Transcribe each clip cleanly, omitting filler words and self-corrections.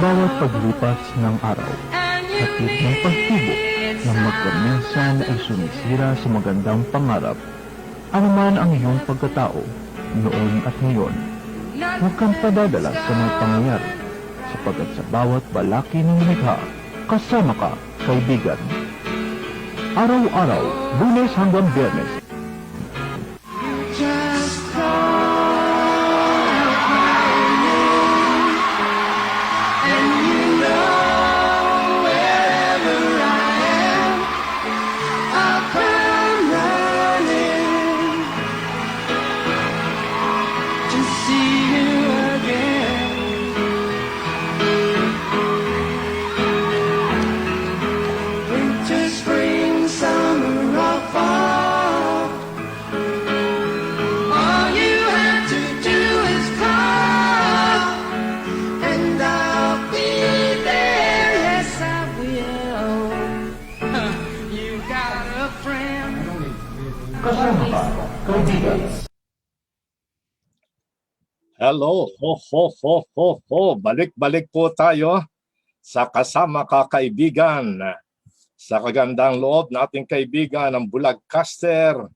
bawat paglipas ng araw, hatid ng pagtubo ng magkaminsan ay sumisira sa magandang pangarap. Ano man ang iyong pagkatao, noon at ngayon, huwag kang padadala sa mga pangyayari, sapagkat sa bawat balaki ng likha, kasama ka, kaibigan. Araw-araw, Lunes hanggang Biyernes, kasama ka, kaibigan. Hello, ho, ho, ho, ho, ho. Balik-balik po tayo sa kasama ka kaibigan. Sa kagandang loob nating kaibigan ng Bulagcaster,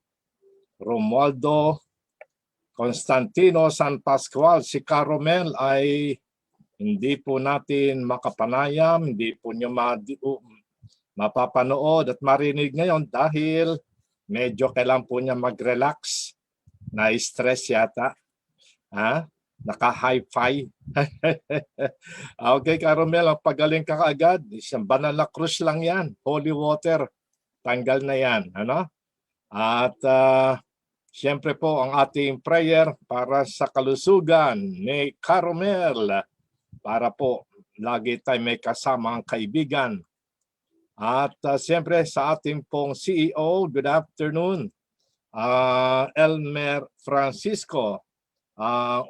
Romualdo Constantino San Pascual. Si Caromel ay hindi po natin makapanayam, hindi po nyo mapapanood at marinig ngayon dahil medyo kailangan po niya mag-relax. Na-stress yata. Ha? Naka-hi-fi. Okay, Caromel, ang pagaling ka kaagad. Isang banal na cruise lang yan. Holy water. Tanggal na yan. Ano? At siyempre po ang ating prayer para sa kalusugan ni Caromel. Para po lagi tayo may kasama ang kaibigan. At siyempre sa ating pong CEO, good afternoon, Elmer Francisco,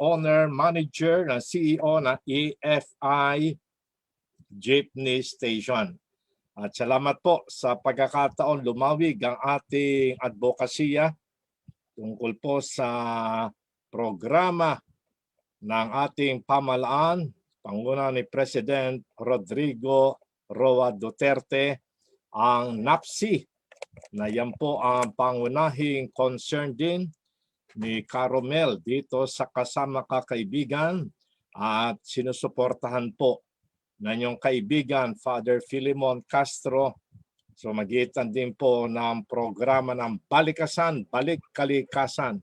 owner, manager, na CEO ng EFI Jeepney Station. At salamat po sa pagkakataon lumawig ang ating advokasya tungkol po sa programa ng ating pamahalaan, panguna ni President Rodrigo Roa Duterte, ang NAPSI, na yan po ang pangunahing concern din ni Caromel dito sa kasama ka kaibigan at sinusuportahan po ng inyong kaibigan Father Filimon Castro. So magitan din po ng programa ng Balikasan, Balik Kalikasan.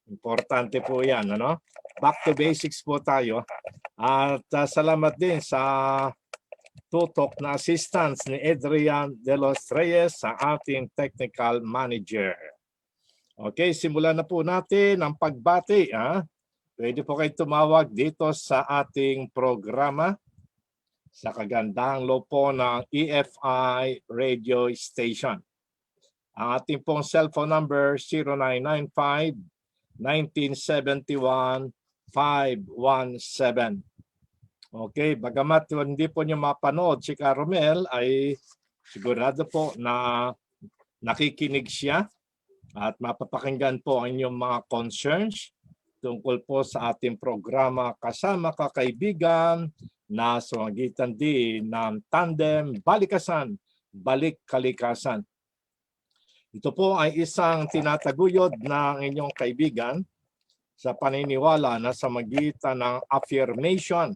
Importante po yan, ano? Back to basics po tayo. At salamat din sa tutok na assistance ni Adrian De Los Reyes, sa ating technical manager. Okay, simulan na po natin ang pagbati. Pwede po kayo tumawag dito sa ating programa sa kagandang loob po ng EFI radio station. Ang ating pong cellphone number 0995-1971-517. Okay, bagamat hindi po niyo mapanood si Caromel, ay sigurado po na nakikinig siya at mapapakinggan po ang inyong mga concerns tungkol po sa ating programa Kasama Ka Kaibigan, na sa magitan din ng Tandem Balikasan, Balik Kalikasan. Ito po ay isang tinataguyod ng inyong kaibigan sa paniniwala na sa magitan ng affirmation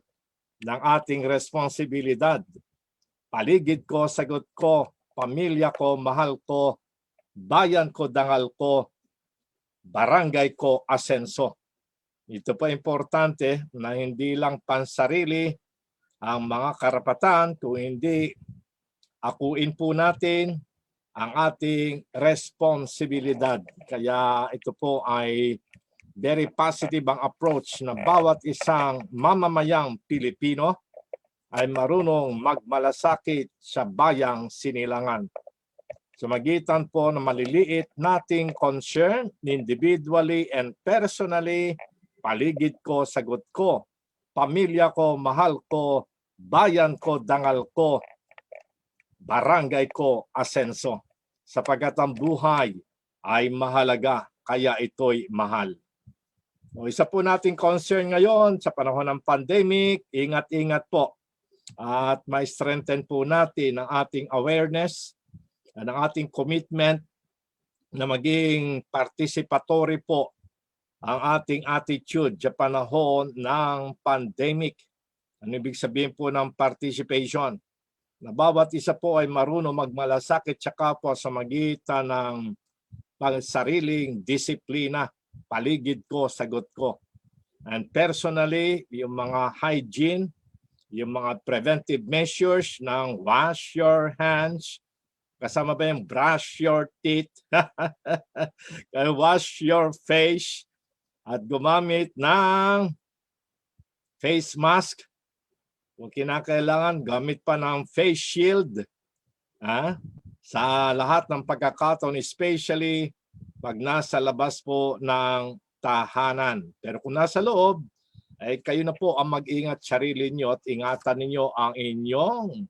ng ating responsibilidad. Paligid ko, sagot ko, pamilya ko, mahal ko, bayan ko, dangal ko, barangay ko, asenso. Ito pa importante na hindi lang pansarili ang mga karapatan, kung hindi akuin po natin ang ating responsibilidad. Kaya ito po ay very positive ang approach na bawat isang mamamayang Pilipino ay marunong magmalasakit sa bayang sinilangan. Sa magitan po na maliliit nating concern individually and personally, paligid ko, sagot ko, pamilya ko, mahal ko, bayan ko, dangal ko, barangay ko, asenso. Sapagkat ang buhay ay mahalaga, kaya ito'y mahal. O, isa po nating concern ngayon sa panahon ng pandemic, ingat-ingat po. at ma-strengthen po natin ang ating awareness at ang ating commitment na maging participatory po ang ating attitude sa panahon ng pandemic. Ano ibig sabihin po ng participation? Na bawat isa po ay marunong magmalasakit sa kapwa sa magitan ng pangsariling disiplina. Paligid ko, sagot ko. And personally, yung mga hygiene, yung mga preventive measures ng wash your hands, kasama ba yung brush your teeth, wash your face, at gumamit ng face mask. Kung kinakailangan, gamit pa ng face shield. Sa lahat ng pagkakataon, especially pag nasa labas po ng tahanan. Pero kung nasa loob, ay kayo na po ang mag-ingat sarili nyo at ingatan ninyo ang inyong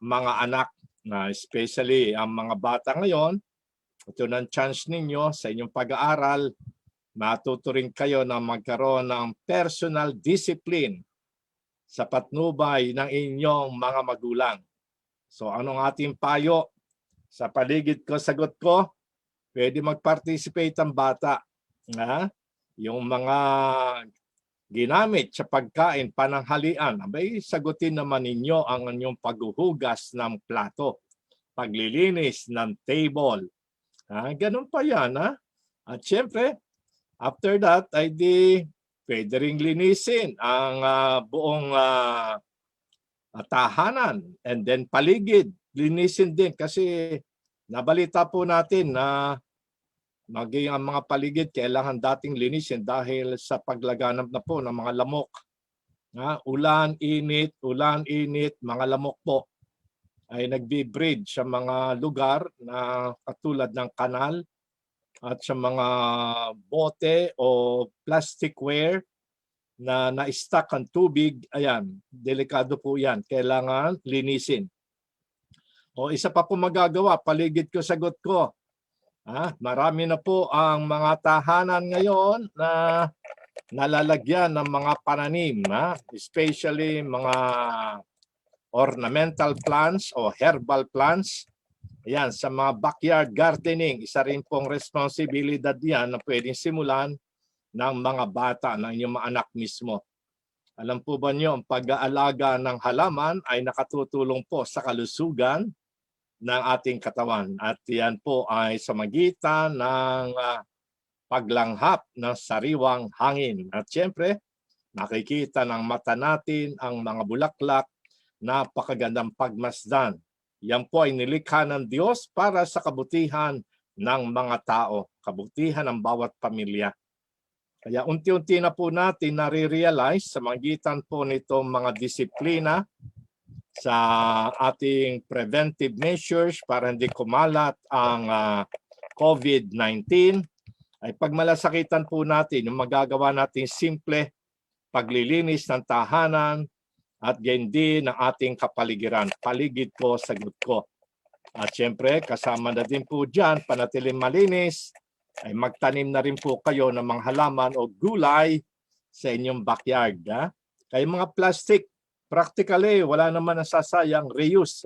mga anak, na especially ang mga bata ngayon. Ito ng chance ninyo sa inyong pag-aaral, matuto rin kayo na magkaroon ng personal discipline sa patnubay ng inyong mga magulang. So anong ating payo? Sa paligid ko, sagot ko, pwede mag-participate ang bata. Yung mga ginamit sa pagkain, pananghalian, abay, sagutin naman ninyo ang inyong paghuhugas ng plato, paglilinis ng table. Ganun pa yan. At syempre, after that, ay di pwede ring linisin ang buong tahanan and then paligid. Linisin din kasi nabalita po natin na maging ang mga paligid kailangan dating linisin dahil sa paglaganap na po ng mga lamok. Ulan, init, mga lamok po ay nagbi-breed sa mga lugar na katulad ng kanal at sa mga bote o plasticware na na-stuck ang tubig. Ayan, delikado po yan. Kailangan linisin. O isa pa po magagawa, paligid ko, sagot ko. Marami na po ang mga tahanan ngayon na nalalagyan ng mga pananim, especially mga ornamental plants o herbal plants. Ayan, sa mga backyard gardening, isa rin pong responsibilidad yan na pwedeng simulan ng mga bata, ng inyong mga anak mismo. Alam po ba niyo, ang pag-aalaga ng halaman ay nakatutulong po sa kalusugan ng ating katawan. At yan po ay sa magitan ng paglanghap ng sariwang hangin. At siyempre, makikita ng mata natin ang mga bulaklak, napakagandang pagmasdan. Yan po ay nilikha ng Diyos para sa kabutihan ng mga tao, kabutihan ng bawat pamilya. Kaya unti-unti na po natin nare-realize sa magitan po nitong mga disiplina sa ating preventive measures para hindi kumalat ang COVID-19, ay pagmalasakitan po natin yung magagawa natin simple paglilinis ng tahanan at gayon din ng ating kapaligiran. Paligid ko, sagot ko. At siyempre, kasama na din po dyan, panatiling malinis, ay magtanim na rin po kayo ng mga halaman o gulay sa inyong backyard. Kaya mga plastic, practically, wala naman nasasayang, reuse.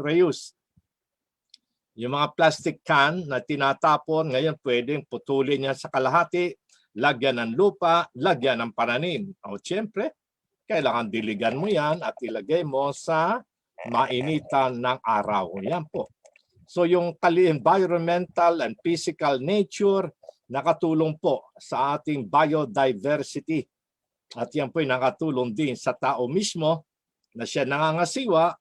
Yung mga plastic can na tinatapon, ngayon pwedeng putulin yan sa kalahati, lagyan ng lupa, lagyan ng pananim. O siyempre, kailangan diligan mo yan at ilagay mo sa mainitan ng araw. Yan po. So yung environmental and physical nature, nakatulong po sa ating biodiversity. At yan po ay nakatulong din sa tao mismo na siya nangangasiwa.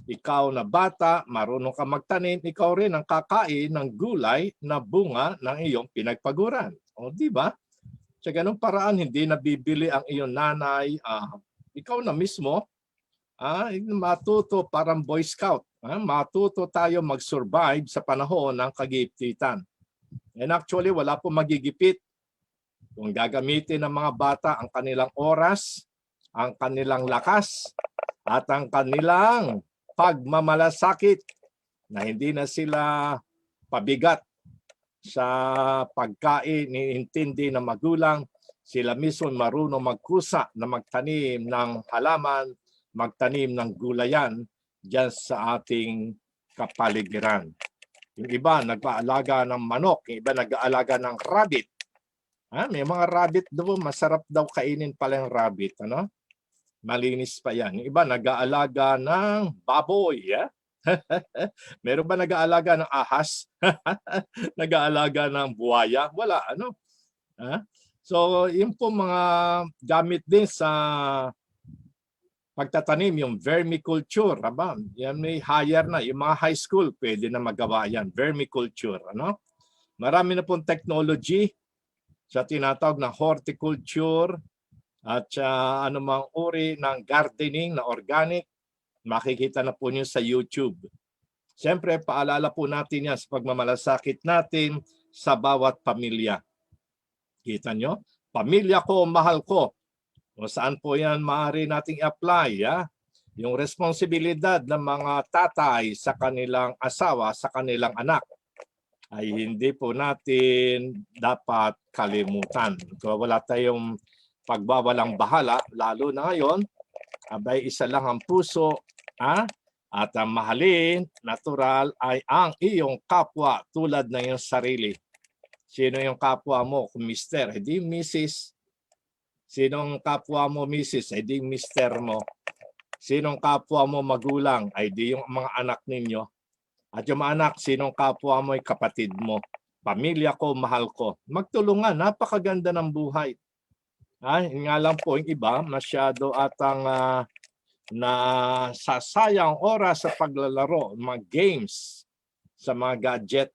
Ikaw na bata, marunong ka magtanim, ikaw rin ang kakain ng gulay na bunga ng iyong pinagpaguran. O di ba? Sa ganung paraan, hindi nabibili ang iyong nanay. Ikaw na mismo, matuto parang Boy Scout. Matuto tayo mag-survive sa panahon ng kagiptitan. And actually, wala po magigipit. Kung gagamitin ng mga bata ang kanilang oras, ang kanilang lakas, at ang kanilang pagmamalasakit na hindi na sila pabigat sa pagkain, niintindi ng magulang, sila mismo marunong magkusa na magtanim ng halaman, magtanim ng gulayan diyan sa ating kapaligiran. Yung iba nag-aalaga ng manok, yung iba nag-aalaga ng rabbit. May mga rabbit doon, masarap daw kainin pala yung rabbit, ano? Malinis pa yan. Yung iba nag-aalaga ng baboy, Meron ba nag-aalaga ng ahas? Nag-aalaga ng buhaya? Wala, ano? So, yun po mga gamit din sa pagtatanim, yung vermiculture. Yan may higher na. Yung mga high school, pwede na magawa yan. Vermiculture, ano? Marami na pong technology sa tinatawag na horticulture at anumang uri ng gardening na organic. Makikita na po niyo sa YouTube. Siyempre, paalala po natin yan sa pagmamalasakit natin sa bawat pamilya. Kita nyo? Pamilya ko, mahal ko. O saan po yan maaari nating i-apply? Yung responsibilidad ng mga tatay sa kanilang asawa, sa kanilang anak, ay hindi po natin dapat kalimutan. Kung wala tayong pagbawalang bahala, lalo na ngayon, abay isa lang ang puso, at ang mahalin, natural, ay ang iyong kapwa tulad ng iyong sarili. Sino yung kapwa mo? Kung mister, hindi Mrs. Sinong kapwa mo, Mrs., ay di mister mo. Sinong kapwa mo, magulang, ay di yung mga anak ninyo. At yung mga anak, sinong kapwa mo, ay kapatid mo. Pamilya ko, mahal ko. Magtulungan, napakaganda ng buhay. Nga lang po, yung iba, masyado atang nasasayang oras sa paglalaro, mga games, sa mga gadget.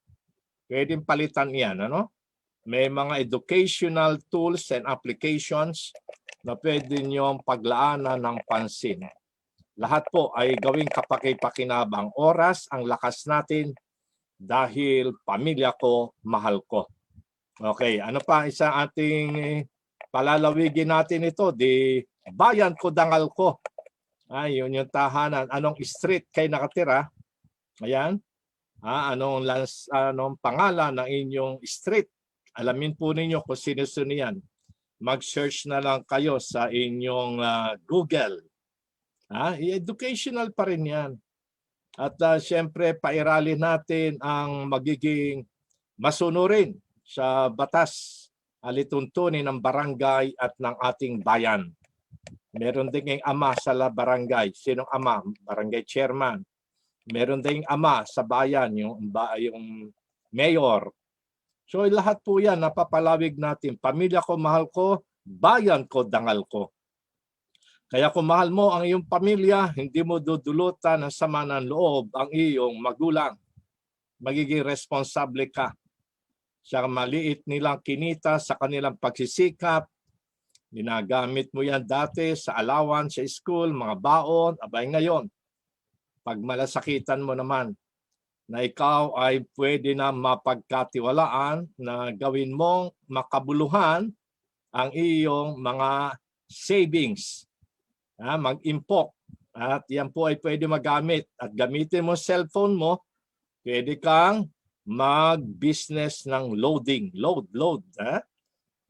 Pwedeng palitan yan, ano? May mga educational tools and applications na pwede niyong paglaanan ng pansin. Lahat po ay gawing kapaki-pakinabang. Oras ang lakas natin dahil pamilya ko, mahal ko. Okay, ano pa isa ating palalawigin natin ito? Di bayan ko, dangal ko. Yun yung tahanan. Anong street kayo nakatira? Ayan. Anong pangalan ng inyong street? Alamin po ninyo kung sino-sino yan. Mag-search na lang kayo sa inyong Google. Educational pa rin yan. At siyempre, pairalin natin ang magiging masunurin sa batas, alituntunin ng barangay at ng ating bayan. Meron ding ama sa barangay. Sinong ama? Barangay chairman. Meron ding ama sa bayan, yung mayor. So lahat po yan, napapalawig natin. Pamilya ko, mahal ko. Bayan ko, dangal ko. Kaya kung mahal mo ang iyong pamilya, hindi mo dudulutan ng sama ng loob ang iyong magulang. Magiging responsable ka. Sa maliit nilang kinita, sa kanilang pagsisikap, ginagamit mo yan dati sa allowance, sa school, mga baon, abay ngayon. Pag malasakitan mo naman, na ikaw ay pwede na mapagkatiwalaan na gawin mong makabuluhan ang iyong mga savings. Mag-impok. At yan po ay pwede magamit. At gamitin mo cellphone mo, pwede kang mag-business ng loading. Load.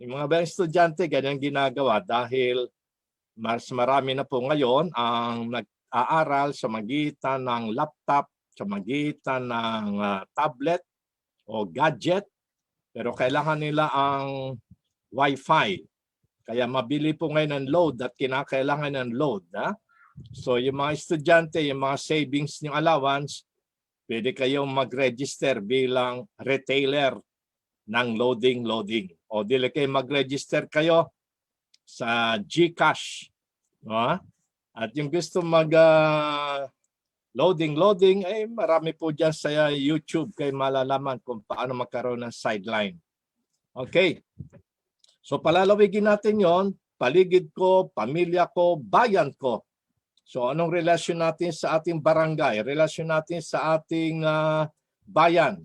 Yung mga estudyante, ganyan ginagawa dahil mas marami na po ngayon ang nag-aaral sa magitan ng laptop, sa magitan ng tablet o gadget, pero kailangan nila ang Wi-Fi. Kaya mabili po ngayon ng load at kinakailangan ng load. So yung mga estudyante, yung mga savings ng allowance, pwede kayong mag-register bilang retailer ng loading. O dili kayo mag-register kayo sa GCash. At yung gusto loading, ay marami po dyan sa YouTube kayo malalaman kung paano magkaroon ng sideline. Okay. So palalawigin natin yon, paligid ko, pamilya ko, bayan ko. So anong relasyon natin sa ating barangay? Relasyon natin sa ating bayan.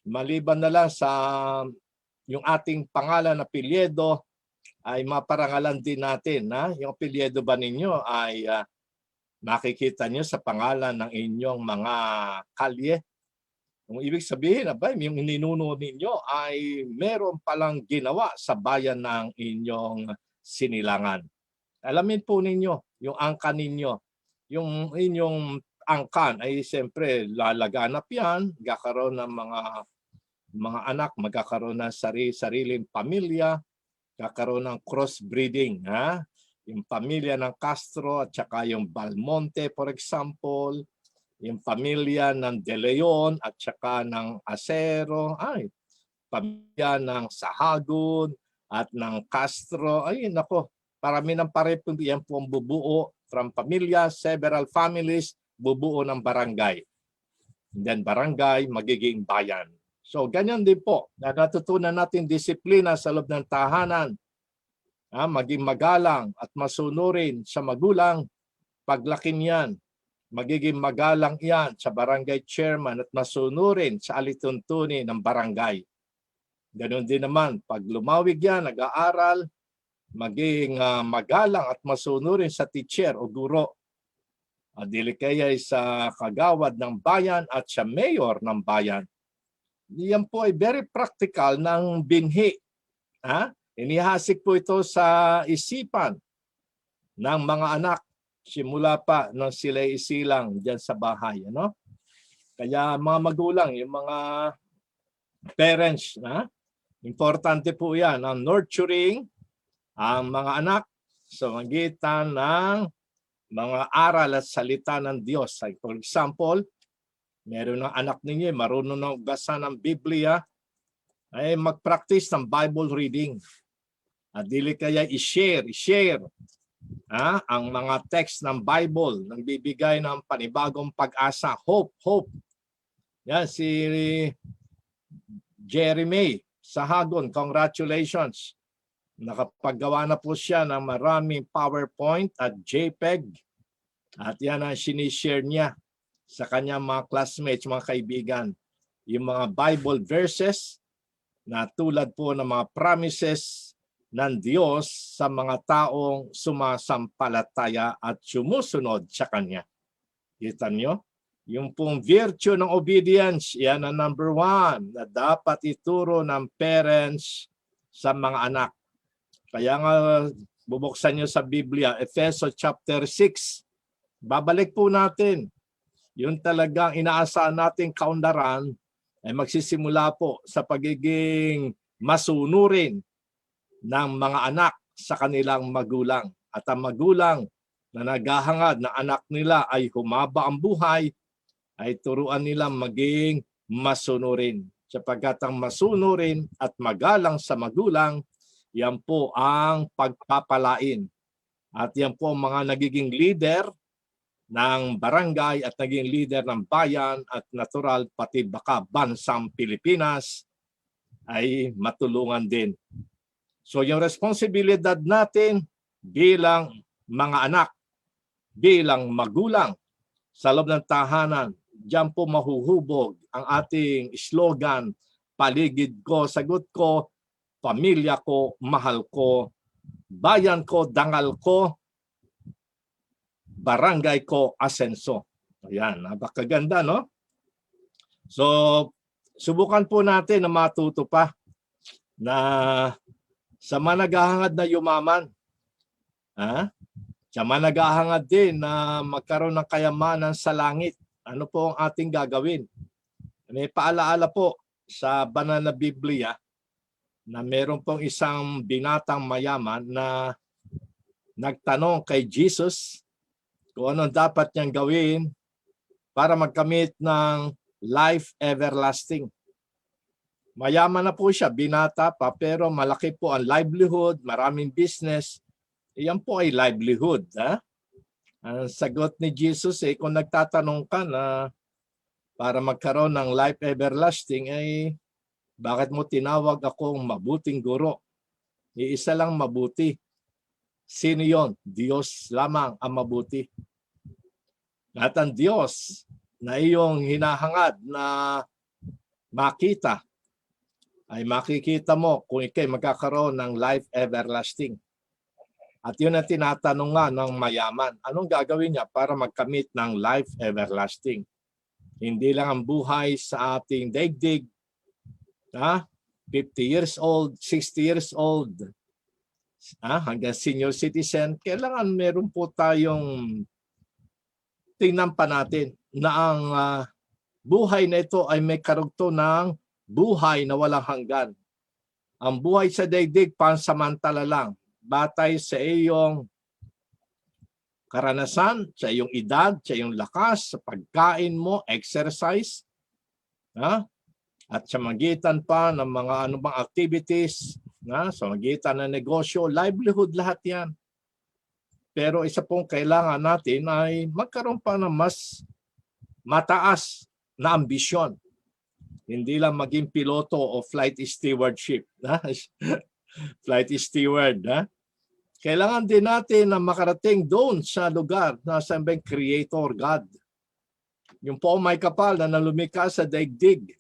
Maliban na lang sa yung ating pangalan na apelyido, ay maparangalan din natin. Yung apelyido ba ninyo ay nakikita nyo sa pangalan ng inyong mga kalye. Kung ibig sabihin, yung ninuno ninyo ay meron palang ginawa sa bayan ng inyong sinilangan. Alamin po ninyo yung angka ninyo. yung inyong angkan ay siyempre lalaganap yan, magkakaroon ng mga anak, magkakaroon ng sariling pamilya, kakaroon ng crossbreeding, ha? Yung pamilya ng Castro at saka yung Balmonte, for example, yung pamilya ng De Leon at saka ng Acero, ay, pamilya ng Sahagún at ng Castro, ay nako, parami ng parepong yan po ang bubuo from pamilya, several families, bubuo ng barangay. And then barangay, magiging bayan. So ganyan din po, na natutunan natin disiplina sa loob ng tahanan, maging magalang at masunurin sa magulang, paglaki niyan, magiging magalang iyan sa barangay chairman at masunurin sa alituntunin ng barangay. Ganon din naman, pag lumawig yan, nag-aaral, maging magalang at masunurin sa teacher o guro. Dili kaya sa kagawad ng bayan at sa mayor ng bayan. Yan po ay very practical ng binhi. Inihasik po ito sa isipan ng mga anak simula pa nang sila isilang diyan sa bahay, ano? Kaya mga magulang, yung mga parents, importante po 'yan ang nurturing ang mga anak sa magitan ng mga aral at salita ng Diyos. Like for example, meron ng anak ninyo marunong na magbasa ng Biblia, ay mag-practice ng Bible reading. At dili kaya i-share ang mga text ng Bible nang bibigay ng panibagong pag-asa, hope. Yan si Jeremy Sahagún, congratulations. Nakapaggawa na po siya ng maraming PowerPoint at JPEG. At yan ang sinishare niya sa kanyang mga classmates, mga kaibigan. Yung mga Bible verses na tulad po ng mga promises ng Diyos sa mga taong sumasampalataya at sumusunod sa Kanya. Kita nyo? Yung pong virtue ng obedience, yan ang number 1 na dapat ituro ng parents sa mga anak. Kaya nga bubuksan nyo sa Biblia, Efeso chapter 6. Babalik po natin. Yung talagang inaasahan nating kaunlaran ay magsisimula po sa pagiging masunurin ng mga anak sa kanilang magulang. At ang magulang na naghahangad na anak nila ay humaba ang buhay, ay turuan nila maging masunurin. Sapagkat ang masunurin at magalang sa magulang, yan po ang pagpapalain. At yan po ang mga nagiging leader ng barangay at naging leader ng bayan at natural pati baka bansang Pilipinas ay matulungan din. So yung responsibilidad natin bilang mga anak, bilang magulang sa loob ng tahanan, diyan po mahuhubog ang ating slogan, paligid ko, sagot ko, pamilya ko, mahal ko, bayan ko, dangal ko, barangay ko, asenso. Ayan, napakaganda, no? So, subukan po natin na matuto pa na sa mga naghahangad na yumaman, sa mga naghahangad din na magkaroon ng kayamanan sa langit, ano po ang ating gagawin? May paalaala po sa banal na Biblia na meron pong isang binatang mayaman na nagtanong kay Jesus kung anong dapat niyang gawin para magkamit ng life everlasting. Mayaman na po siya, binata pa, pero malaki po ang livelihood, maraming business. Iyan po ay livelihood. Ang sagot ni Jesus, kung nagtatanong ka na para magkaroon ng life everlasting, ay bakit mo tinawag akong mabuting guro? Iisa lang mabuti. Sino yon? Diyos lamang ang mabuti. At ang Diyos na iyong hinahangad na makita, ay makikita mo kung ikay magkakaroon ng life everlasting. At yun ang tinatanong nga ng mayaman. Anong gagawin niya para magkamit ng life everlasting? Hindi lang ang buhay sa ating daigdig, 50 years old, 60 years old, hanggang senior citizen. Kailangan meron po tayong tingnan pa natin na ang buhay na ito ay may karugtong ng buhay na walang hanggan. Ang buhay sa daigdig, pansamantala lang. Batay sa iyong karanasan, sa iyong edad, sa iyong lakas, sa pagkain mo, exercise, ha? At sa magitan pa ng mga anumang activities, sa magitan ng negosyo, livelihood, lahat yan. Pero isa pong kailangan natin ay magkaroon pa ng mas mataas na ambisyon. Hindi lang maging piloto o flight stewardship. Flight steward. Kailangan din natin na makarating doon sa lugar na sabing Creator God. Yung po may kapal na nalumikha sa daigdig.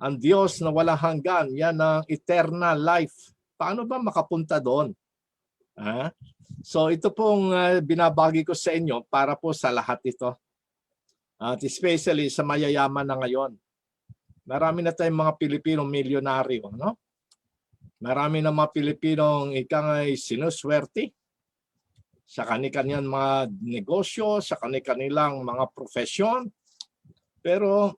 Ang Diyos na walang hanggan, yan ang eternal life. Paano ba makapunta doon? So ito pong binabagi ko sa inyo para po sa lahat ito. At especially sa mayayaman na ngayon. Marami na tayong mga Pilipinong milyonaryo, no? Marami na mga Pilipinong ikangay sinuswerte sa kanilang mga negosyo, sa kanilang mga profesyon. Pero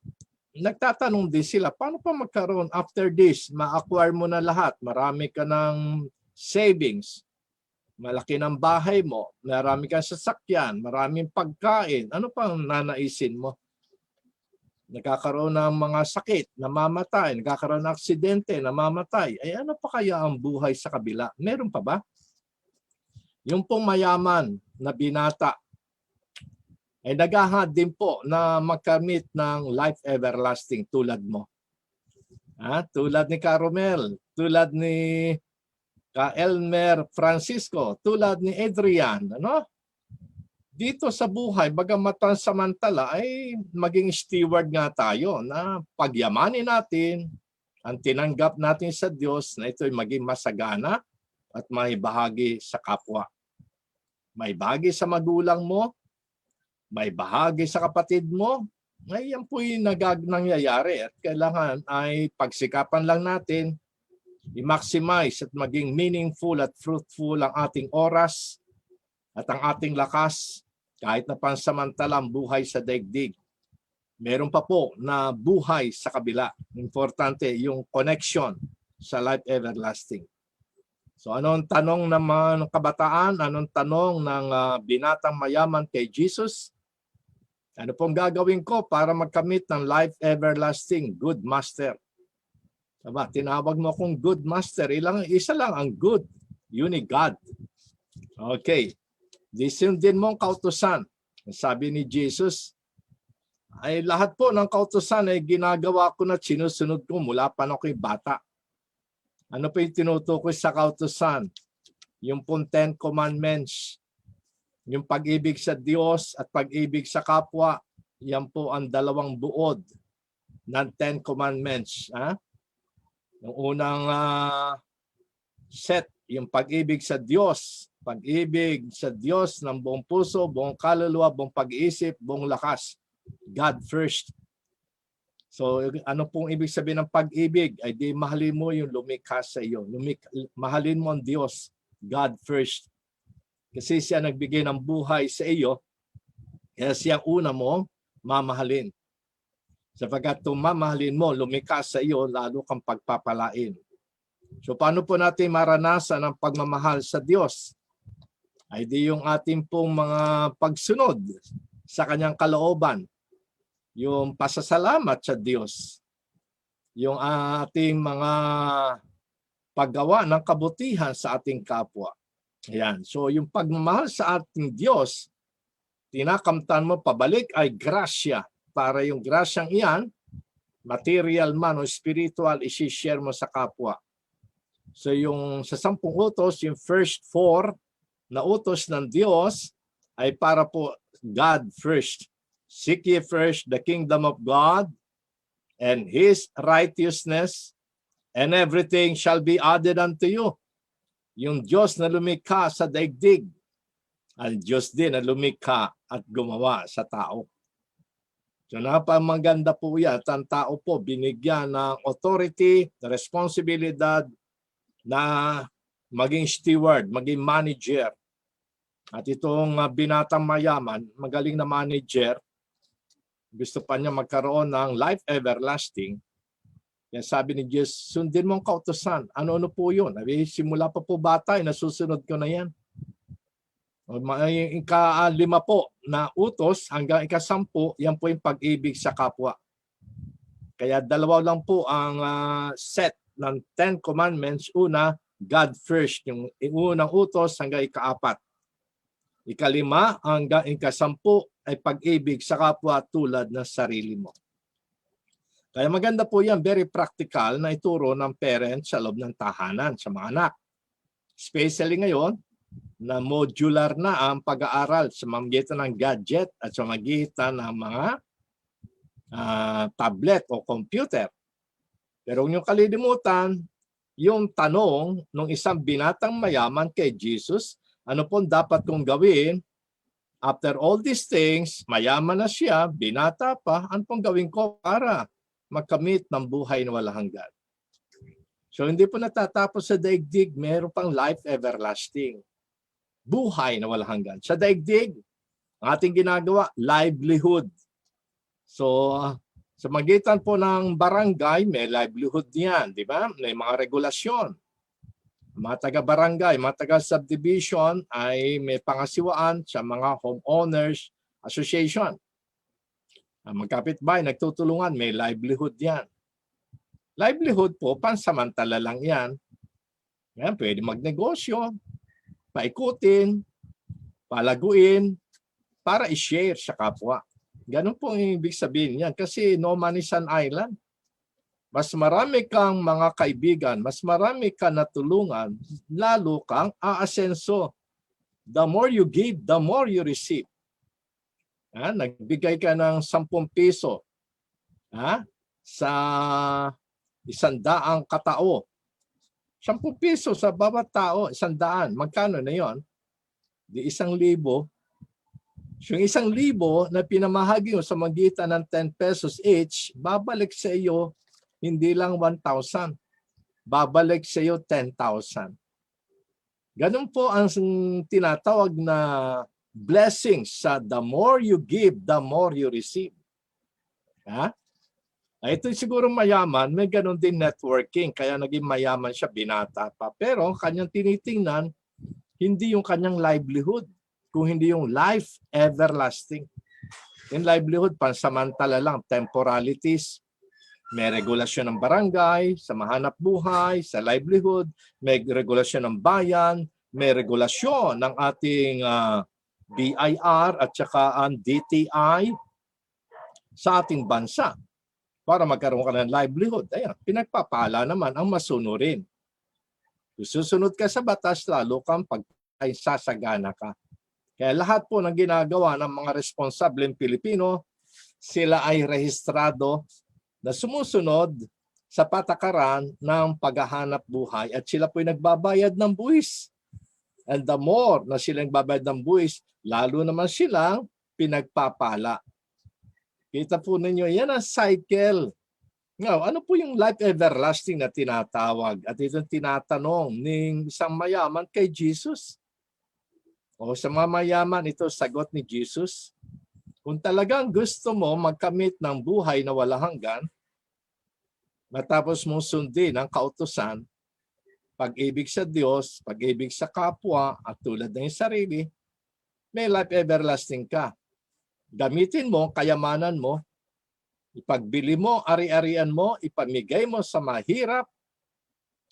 nagtatanong din sila, paano pa magkaroon after this? Ma-acquire mo na lahat. Marami ka ng savings. Malaki ng bahay mo. Marami kang sasakyan. Maraming pagkain. Ano pang nanaisin mo? Nagkakaroon ng mga sakit, namamatay, nagkakaroon ng aksidente, namamatay. Ay ano pa kaya ang buhay sa kabila? Meron pa ba? Yung pong mayaman na binata ay naghahangad din po na magkamit ng life everlasting tulad mo. Tulad ni Caromel, tulad ni Elmer Francisco, tulad ni Adrian, ano? Dito sa buhay, bagamat samantala ay maging steward nga tayo na pagyamanin natin ang tinanggap natin sa Diyos na ito ay maging masagana at may bahagi sa kapwa. May bahagi sa magulang mo, may bahagi sa kapatid mo, ay yan po'y nangyayari at kailangan ay pagsikapan lang natin i-maximize at maging meaningful at fruitful ang ating oras at ang ating lakas kahit na pansamantalang buhay sa daigdig. Meron pa po na buhay sa kabila. Importante yung connection sa life everlasting. So anong tanong ng mga kabataan? Anong tanong ng binatang mayaman kay Jesus? Ano pong gagawin ko para magkamit ng life everlasting? Good master. Diba? Tinawag mo akong good master. Isa lang ang good. Yun ni God. Okay. Disundin mo ang kautusan. Sabi ni Jesus, ay lahat po ng kautusan ay ginagawa ko na sinusunod ko mula pa na ako'y bata. Ano pa yung tinutukoy sa kautusan? Yung pong 10 Commandments. Yung pag-ibig sa Diyos at pag-ibig sa kapwa, yan po ang dalawang buod ng 10 Commandments. Yung unang set, yung pag-ibig sa Diyos. Pag-ibig sa Diyos ng buong puso, buong kaluluwa, buong pag-iisip, buong lakas. God first. So ano pong ibig sabihin ng pag-ibig? Ay di mahalin mo yung lumikha sa iyo. Mahalin mo ang Diyos. God first. Kasi siya nagbigay ng buhay sa iyo. Kaya siya una mo mamahalin. Sapagkat kung mamahalin mo, lumikha sa iyo, lalo kang pagpapalain. So paano po natin maranasan ang pagmamahal sa Diyos? Ay di yung ating pong mga pagsunod sa kanyang kalooban, yung pasasalamat sa Diyos, yung ating mga paggawa ng kabutihan sa ating kapwa. Ayan. So yung pagmamahal sa ating Diyos, tinakamtan mo pabalik ay grasya. Para yung grasyang iyan, material man o spiritual, isi-share mo sa kapwa. So yung sa 10 utos, yung first 4 na utos ng Diyos ay para po God first. Seek ye first the kingdom of God and His righteousness, and everything shall be added unto you. Yung Diyos na lumikha sa daigdig, ang Diyos din na lumikha at gumawa sa tao. So napamaganda po yan. Ang tao po binigyan ng authority, responsibilidad na maging steward, maging manager At itong binatang mayaman, magaling na manager, gusto pa niya magkaroon ng life everlasting. Kaya sabi ni Diyos, sundin mo ang kautusan. Ano-ano po yun? Simula pa po bata, nasusunod ko na yan. Yung ika-5 po na utos hanggang ika-10, yan po yung pag-ibig sa kapwa. Kaya 2 lang po ang set ng 10 commandments. Una, God first, yung unang utos hanggang ika-4. Ika-5 hanggang ika-10 ay pag-ibig sa kapwa tulad ng sarili mo. Kaya maganda po yan, very practical na ituro ng parents sa loob ng tahanan sa mga anak. Especially ngayon, na modular na ang pag-aaral sa magitan ng gadget at sa magitan ng mga tablet o computer. Pero huwag niyong kalilimutan, yung tanong ng isang binatang mayaman kay Jesus, ano pong dapat kong gawin? After all these things, mayaman na siya, binata pa, ano pong gawin ko para magkamit ng buhay na walang hanggan? So hindi po natatapos sa daigdig, meron pang life everlasting. Buhay na walang hanggan. Sa daigdig, ang ating ginagawa, livelihood. So sa magitan po ng barangay, may livelihood niyan, di ba? May mga regulasyon. Mga taga-barangay, mga taga-subdivision ay may pangasiwaan sa mga homeowners association. Ang magkapitbahay, nagtutulungan, may livelihood yan. Livelihood po, pansamantala lang yan. Yan, pwede magnegosyo, paikutin, palaguin, para i-share sa kapwa. Ganun po ang ibig sabihin yan. Kasi no man is an island. Mas marami kang mga kaibigan, mas marami ka natulungan, lalo kang aasenso. The more you give, the more you receive. Nagbigay ka ng 10 piso sa 100 katao. 10 piso sa bawat tao, 100. Magkano na yon? Di 1,000. Yung 1,000 na pinamahagi mo sa magitan ng 10 pesos each, babalik sa iyo hindi lang 1,000. Babalik sa iyo 10,000. Ganun po ang tinatawag na blessings sa the more you give, the more you receive. Ito siguro mayaman, may ganun din networking, kaya naging mayaman siya, binata pa. Pero kanyang tinitingnan, hindi yung kanyang livelihood, kung hindi yung life everlasting. Yung livelihood, pansamantala lang, temporalities. May regulasyon ng barangay, sa mahanap buhay, sa livelihood, may regulasyon ng bayan, may regulasyon ng ating BIR at saka ang DTI sa ating bansa para magkaroon ka ng livelihood. Ayan, pinagpapala naman ang masunurin. Kung susunod ka sa batas, lalo kang sasagana ka. Kaya lahat po ng ginagawa ng mga responsableng Pilipino, sila ay rehistrado na sumusunod sa patakaran ng paghahanap buhay at sila po'y nagbabayad ng buwis. And the more na sila nagbabayad ng buwis, lalo naman silang pinagpapala. Kita po ninyo, yan ang cycle. Ngayon, ano po yung life everlasting na tinatawag? At itong tinatanong ng isang mayaman kay Jesus. O sa mga mayaman, ito sagot ni Jesus. Kung talagang gusto mo magkamit ng buhay na walang hanggan, matapos mong sundin ang kautusan, pag-ibig sa Diyos, pag-ibig sa kapwa, at tulad ng sarili, may life everlasting ka. Gamitin mo, kayamanan mo, ipagbili mo, ari-arian mo, ipamigay mo sa mahirap,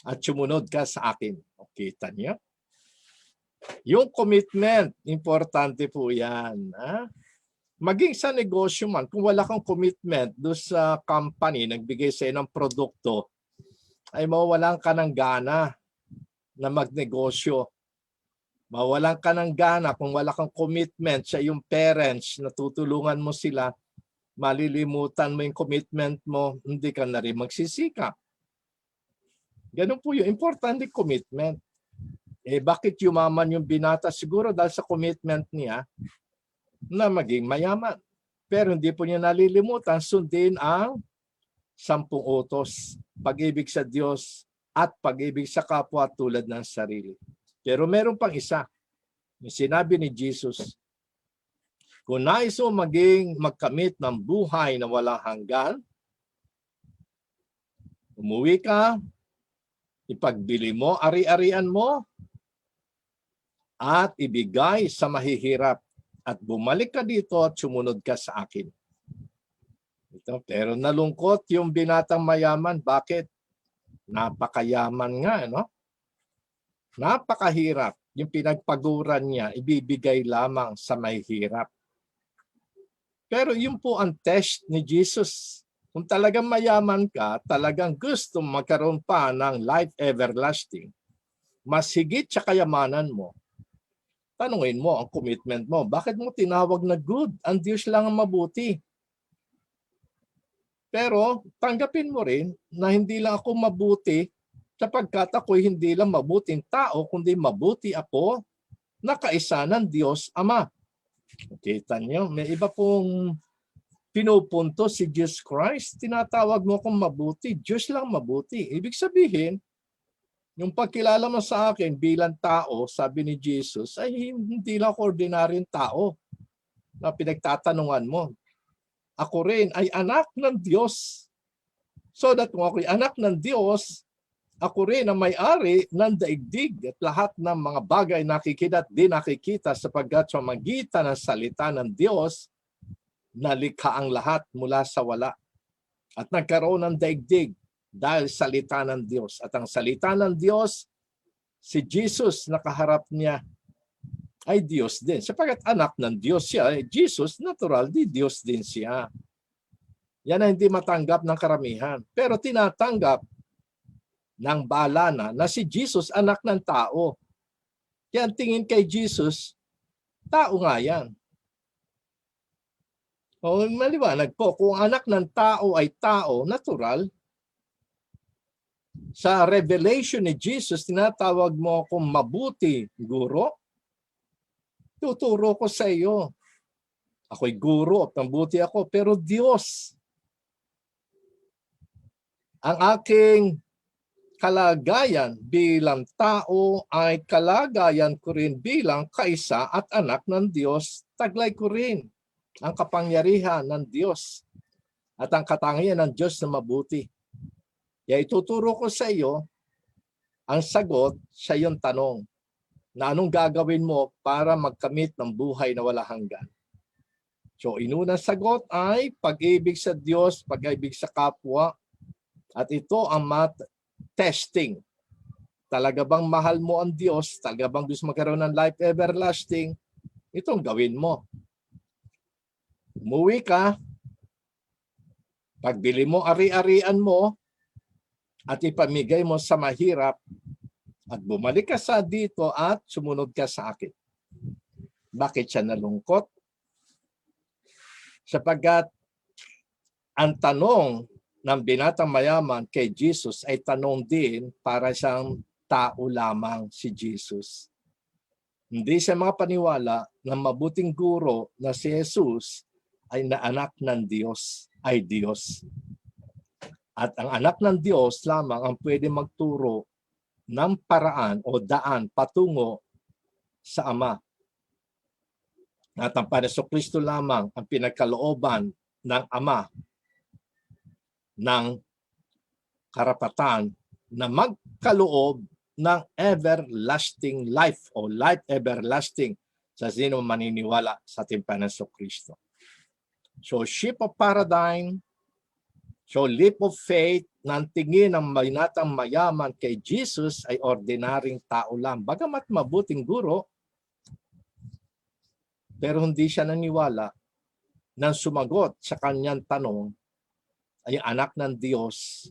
at sumunod ka sa akin. O, kita niyo? Yung commitment, importante po yan. Maging sa negosyo man, kung wala kang commitment doon sa company, nagbigay sa ng produkto, ay mawawalan ka ng gana na magnegosyo. Mawalan ka ng gana kung wala kang commitment sa iyong parents na tutulungan mo sila, malilimutan mo yung commitment mo, hindi ka na rin magsisikap. Ganun po yung importante commitment. Bakit yumaman yung binata? Siguro dahil sa commitment niya na maging mayaman. Pero hindi po niya nalilimutan, sundin ang 10 utos. Pag-ibig sa Diyos at pag-ibig sa kapwa tulad ng sarili. Pero meron pang isa. Yung sinabi ni Jesus, kung nais mo magkamit ng buhay na walang hanggan, umuwi ka, ipagbili mo, ari-arian mo, at ibigay sa mahihirap. At bumalik ka dito at sumunod ka sa akin. Pero nalungkot yung binatang mayaman. Bakit? Napakayaman nga, no? Napakahirap. Yung pinagpaguran niya, ibibigay lamang sa mahihirap. Pero yun po ang test ni Jesus. Kung talagang mayaman ka, talagang gusto magkaroon pa ng life everlasting, mas higit sa kayamanan mo, tanungin mo ang commitment mo. Bakit mo tinawag na good? Ang Diyos lang ang mabuti. Pero tanggapin mo rin na hindi lang ako mabuti sapagkat ako'y hindi lang mabuting tao, kundi mabuti ako na kaisa ng Diyos Ama. Kita niyo, may iba pong pinupunto si Jesus Christ. Tinatawag mo akong mabuti. Diyos lang mabuti. Ibig sabihin, yung pagkilala mo sa akin bilang tao, sabi ni Jesus, ay hindi lang ako ordinaryong tao na pinagtatanungan mo. Ako rin ay anak ng Diyos. So that kung ako'y anak ng Diyos, ako rin ang may-ari ng daigdig at lahat ng mga bagay nakikita at di nakikita sapagkat sa magitan ng salita ng Diyos, nalikha ang lahat mula sa wala. At nagkaroon ng daigdig dahil salita ng Diyos. At ang salita ng Diyos, si Jesus nakaharap niya ay Diyos din. Sapagkat anak ng Diyos siya, Jesus natural, di Diyos din siya. Yan ang hindi matanggap ng karamihan. Pero tinatanggap ng balana na si Jesus anak ng tao. Kaya ang tingin kay Jesus, tao nga yan. O maliwanag po, kung anak ng tao ay tao, natural. Sa revelation ni Jesus, tinatawag mo akong mabuti, guro. Tuturo ko sa iyo. Ako'y guro at mabuti ako, pero Diyos. Ang aking kalagayan bilang tao ay kalagayan ko rin bilang kaisa at anak ng Diyos. Taglay ko rin ang kapangyarihan ng Diyos at ang katangian ng Diyos na mabuti. Kaya ituturo ko sa iyo ang sagot sa iyong tanong na anong gagawin mo para magkamit ng buhay na wala hanggan. So inunang sagot ay pag-ibig sa Diyos, pag-ibig sa kapwa, at ito ang testing. Talaga bang mahal mo ang Diyos? Talaga bang gusto magkaroon ng life everlasting? Itong gawin mo. Umuwi ka, pagbili mo, ari-arian mo, at ipamigay mo sa mahirap, at bumalik ka sa dito at sumunod ka sa akin. Bakit siya nalungkot? Sapagkat ang tanong ng binatang mayaman kay Jesus ay tanong din para siyang tao lamang si Jesus. Hindi siya makapaniwala na mabuting guro na si Jesus ay naanak ng Diyos, ay Diyos. At ang anak ng Diyos lamang ang pwede magturo ng paraan o daan patungo sa Ama. At ang Panginoong lamang ang pinagkalooban ng Ama ng karapatan na magkaloob ng everlasting life o life everlasting sa sino maniniwala sa ating Panginoong Kristo. So shift of paradigm, so leap of faith, ng tingin ng binatang mayaman kay Jesus ay ordinaryong tao lang. Bagamat mabuting guro, pero hindi siya naniwala nang sumagot sa kanyang tanong ay anak ng Diyos.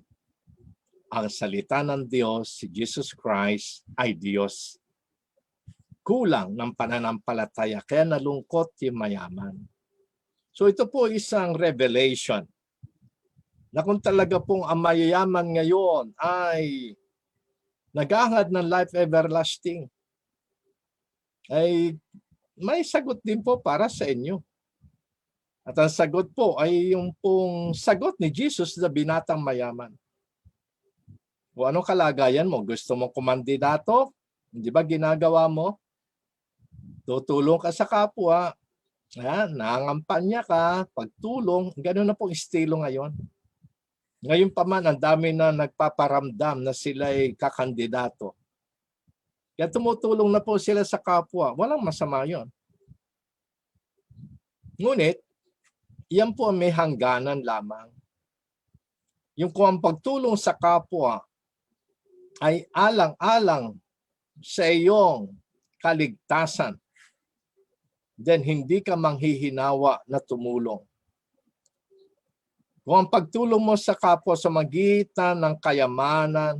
Ang salita ng Diyos, si Jesus Christ, ay Diyos. Kulang ng pananampalataya, kaya nalungkot yung mayaman. So ito po isang revelation na kung talaga pong ang mayayaman ngayon ay naghahangad ng life everlasting, ay may sagot din po para sa inyo. At ang sagot po ay yung pong sagot ni Jesus sa binatang mayaman. O anong kalagayan mo? Gusto mo kumandidato? Di ba ginagawa mo? Tutulong ka sa kapwa, nangangampanya ka, pagtulong, gano'n na pong estilo ngayon. Ngayon pa man, ang dami na nagpaparamdam na sila'y kakandidato. Kaya tumutulong na po sila sa kapwa. Walang masama yon. Ngunit, yan po ang may hangganan lamang. Yung kung ang pagtulong sa kapwa ay alang-alang sa iyong kaligtasan, then hindi ka manghihinawa na tumulong. Kung ang pagtulong mo sa kapwa sa magitan ng kayamanan,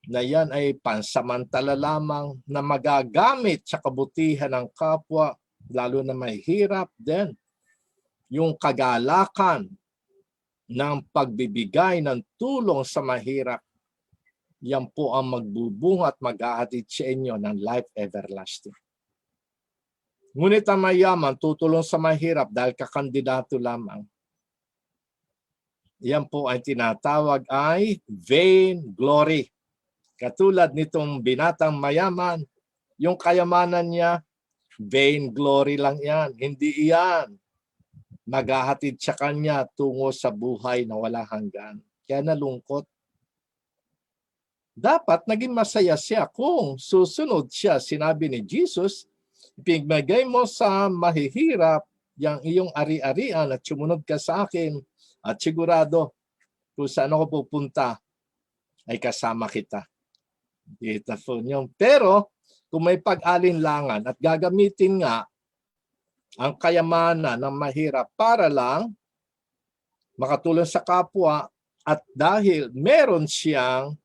na yan ay pansamantala lamang na magagamit sa kabutihan ng kapwa, lalo na may hirap, then yung kagalakan ng pagbibigay ng tulong sa mahirap, yan po ang magbubunga at mag-ahatid sa inyo ng life everlasting. Ngunit ang mayaman tutulong sa mahirap dahil kakandidato lamang. Yan po ay tinatawag ay vain glory. Katulad nitong binatang mayaman, yung kayamanan niya, vain glory lang yan. Hindi iyan maghahatid sa kanya tungo sa buhay na wala hanggan. Kaya nalungkot. Dapat naging masaya siya kung susunod siya. Sinabi ni Jesus, ipinagmagay mo sa mahihirap yung iyong ari-arian at sumunod ka sa akin at sigurado kung saan ako pupunta ay kasama kita. Kita po niyo. Pero kung may pag-alinlangan at gagamitin nga ang kayamanan ng mahirap para lang makatulong sa kapwa at dahil meron siyang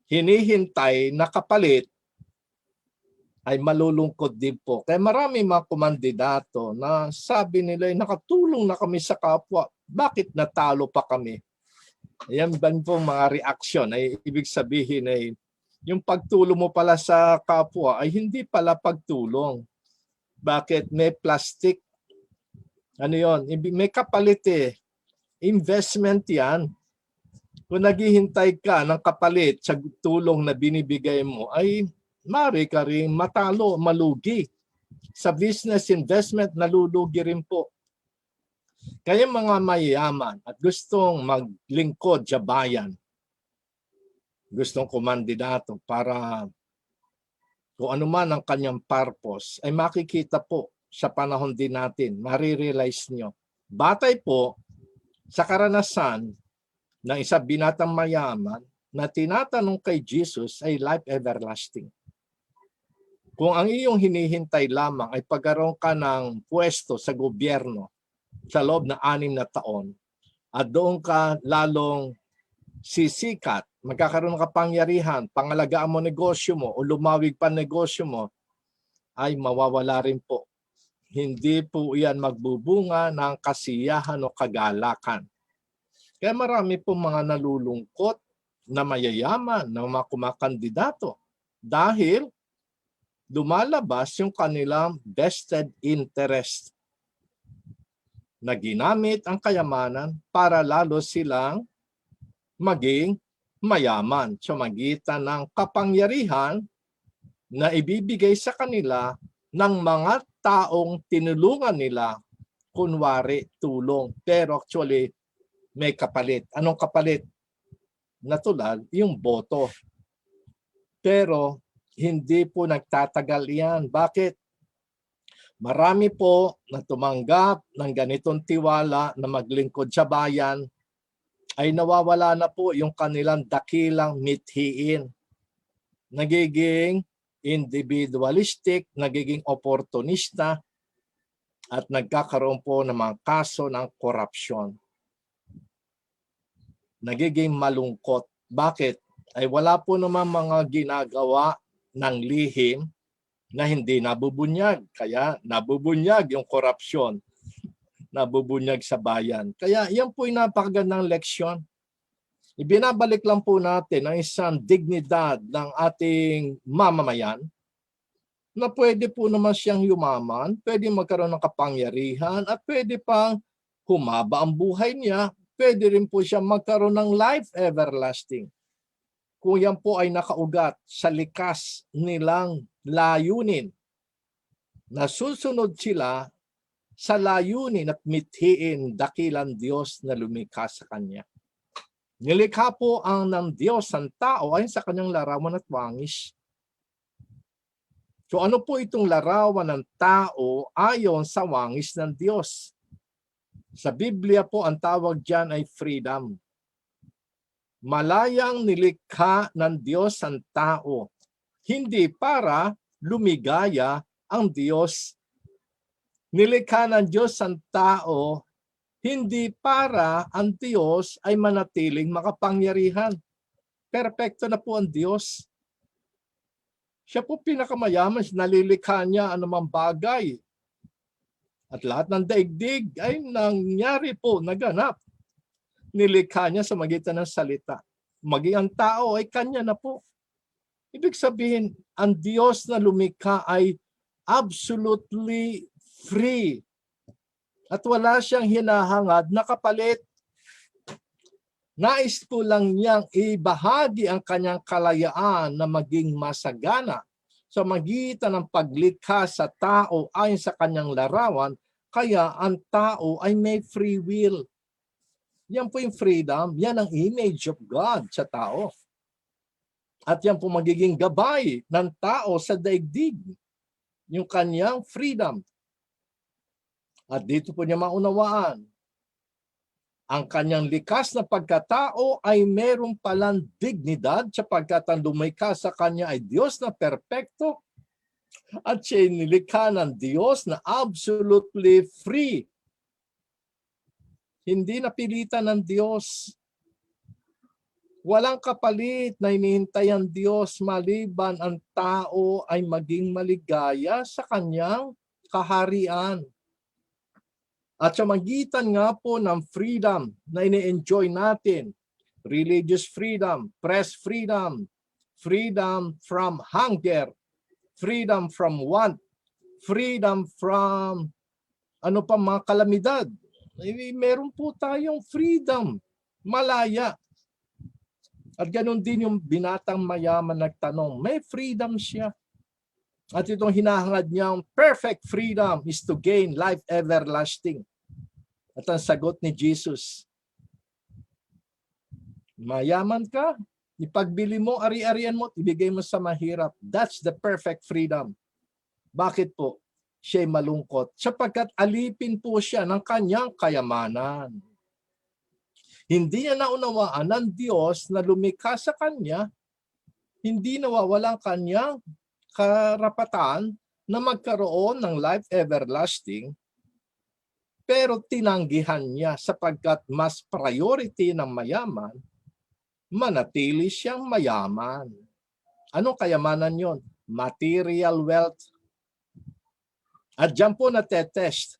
hinihintay na kapalit, ay malulungkot din po. Kaya marami mga kumandidato na sabi nila, nakatulong na kami sa kapwa, bakit natalo pa kami? Ayan ba po mga reaksyon? Ay ibig sabihin ay yung pagtulong mo pala sa kapwa ay hindi pala pagtulong. Bakit? May plastic. Ano yon? May kapalit eh. Investment yan. Kung naghihintay ka ng kapalit sa tulong na binibigay mo, ay maaari ka rin matalo, malugi. Sa business investment, nalulugi rin po. Kaya mga mayayaman at gustong maglingkod sa bayan, gustong kumandidato para kung ano man ang kanyang purpose, ay makikita po sa panahon din natin, marirealize nyo. Batay po sa karanasan ng isa binatang mayaman na tinatanong kay Jesus ay life everlasting. Kung ang iyong hinihintay lamang ay pagkaroon ka ng pwesto sa gobyerno sa loob ng 6 na taon at doon ka lalong sisikat, magkakaroon ng kapangyarihan, pangalagaan mo negosyo mo o lumawig pa negosyo mo, ay mawawala rin po. Hindi po iyan magbubunga ng kasiyahan o kagalakan. Kaya marami po mga nalulungkot na mayayaman na mga kumakandidato dahil lumalabas yung kanilang vested interest na ginamit ang kayamanan para lalo silang maging mayaman sa magitan ng kapangyarihan na ibibigay sa kanila ng mga taong tinulungan nila, kunwari tulong. Pero actually, may kapalit. Anong kapalit? Natural, yung boto. Pero hindi po nagtatagal yan. Bakit? Marami po na tumanggap ng ganitong tiwala na maglingkod sa bayan ay nawawala na po yung kanilang dakilang mithiin. Nagiging individualistic, nagiging opportunista, at nagkakaroon po ng mga kaso ng korupsyon. Nagiging malungkot. Bakit? Ay wala po naman mga ginagawa ng lihim na hindi nabubunyag. Kaya nabubunyag yung korupsyon. Nabubunyag sa bayan. Kaya yan po yung napakagandang leksyon. Ibinabalik lang po natin ang isang dignidad ng ating mamamayan na pwede po naman siyang yumaman, pwede magkaroon ng kapangyarihan at pwede pang humaba ang buhay niya, pwede rin po siya magkaroon ng life everlasting. Kung yan po ay nakaugat sa likas nilang layunin. Nasusunod sila sa layunin at mithiin dakilang Diyos na lumikha sa Kanya. Nilikha po ng Diyos ang tao ayon sa Kanyang larawan at wangis. So ano po itong larawan ng tao ayon sa wangis ng Diyos? Sa Biblia po ang tawag diyan ay freedom. Malayang nilikha ng Diyos ang tao, hindi para lumigaya ang Diyos. Nilikha ng Diyos ang tao, hindi para ang Diyos ay manatiling makapangyarihan. Perpekto na po ang Diyos. Siya po pinakamayaman, nalilikha niya anumang bagay. At lahat ng daigdig ay nangyari po, naganap. Nilikha niya sa magitan ng salita. Maging ang tao ay kanya na po. Ibig sabihin, ang Diyos na lumikha ay absolutely free. At wala siyang hinahangad na kapalit. Nais po lang niyang ibahagi ang kanyang kalayaan na maging masagana sa magitan ng paglikha sa tao ayon sa kanyang larawan, kaya ang tao ay may free will. Yan po yung freedom, yan ang image of God sa tao. At yan po magiging gabay ng tao sa daigdig, yung kanyang freedom. At dito po niya maunawaan, ang kanyang likas na pagkatao ay meron palang dignidad sapagkat ang lumikha sa kanya ay Diyos na perpekto at siya nilikha ng Diyos na absolutely free. Hindi napilitan ng Diyos. Walang kapalit na hinihintay ang Diyos maliban ang tao ay maging maligaya sa kanyang kaharian. At sa magitan nga po ng freedom na ini-enjoy natin, religious freedom, press freedom, freedom from hunger, freedom from want, freedom from mga kalamidad. Meron po tayong freedom, malaya. At ganun din yung binatang mayaman nagtanong, may freedom siya. At itong hinahangad niyang perfect freedom is to gain life everlasting. At ang sagot ni Jesus, mayaman ka, ipagbili mo, ari-arian mo, ibigay mo sa mahirap. That's the perfect freedom. Bakit po? Siya'y malungkot sapagkat alipin po siya ng kanyang kayamanan. Hindi niya naunawaan ng Diyos na lumikha sa kanya, hindi nawawala ang kanyang karapatan na magkaroon ng life everlasting, pero tinanggihan niya sapagkat mas priority ng mayaman, manatili siyang mayaman. Anong kayamanan yon? Material wealth. At diyan po natetest,